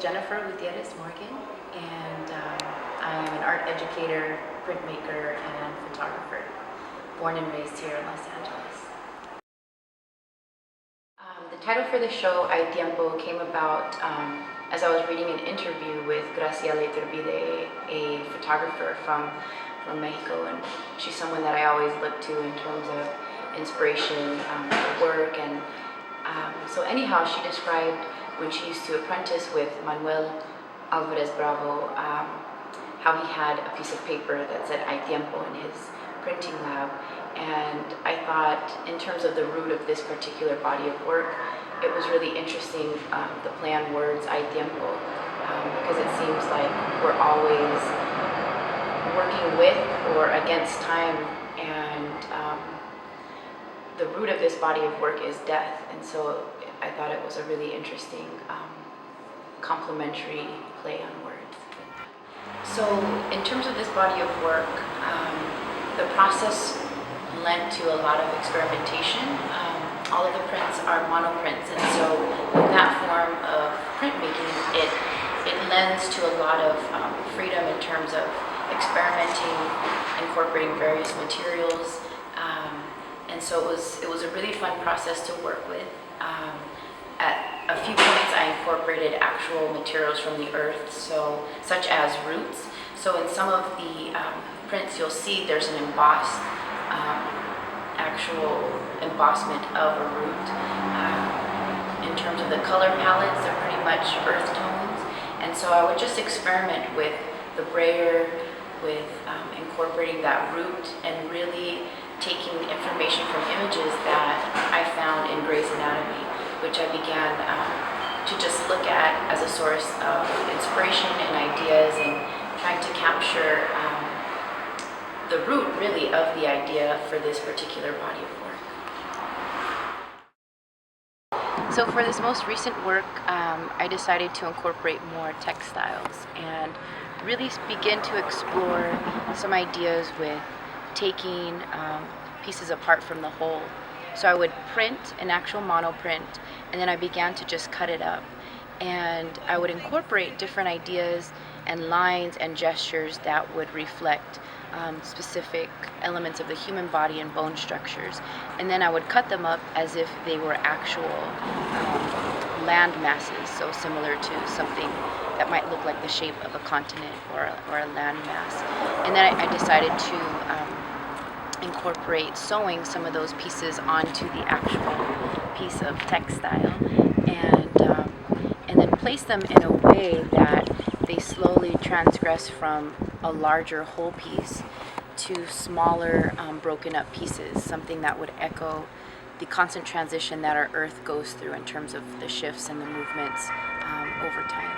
Jennifer Gutierrez Morgan, and I am an art educator, printmaker, and photographer, born and raised here in Los Angeles. The title for the show, Hay Tiempo, came about as I was reading an interview with Graciela Iturbide, a photographer from Mexico, and she's someone that I always look to in terms of inspiration for work. And so anyhow, she described when she used to apprentice with Manuel Alvarez Bravo, how he had a piece of paper that said Hay Tiempo in his printing lab. And I thought, in terms of the root of this particular body of work, it was really interesting, the play on words, Hay Tiempo, because it seems like we're always working with or against time, and the root of this body of work is death. And so I thought it was a really interesting complementary play on words. So in terms of this body of work, the process lent to a lot of experimentation. All of the prints are monoprints, and so in that form of printmaking, it lends to a lot of freedom in terms of experimenting, incorporating various materials, and so it was a really fun process to work with. At a few points, I incorporated actual materials from the earth, such as roots. So in some of the prints, you'll see there's an embossed, actual embossment of a root. In terms of the color palettes, they're pretty much earth tones, and so I would just experiment with the brayer, with incorporating that root, and really taking information from images that I found in Grey's Anatomy, which I began to just look at as a source of inspiration and ideas, and trying to capture the root, really, of the idea for this particular body of work. So for this most recent work, I decided to incorporate more textiles and really begin to explore some ideas with taking pieces apart from the whole. So I would print an actual monoprint, and then I began to just cut it up. And I would incorporate different ideas and lines and gestures that would reflect specific elements of the human body and bone structures. And then I would cut them up as if they were actual land masses, so similar to something that might look like the shape of a continent or a land mass. And then I decided to incorporate sewing some of those pieces onto the actual piece of textile, and then place them in a way that they slowly transgress from a larger whole piece to smaller broken up pieces, something that would echo the constant transition that our earth goes through in terms of the shifts and the movements over time.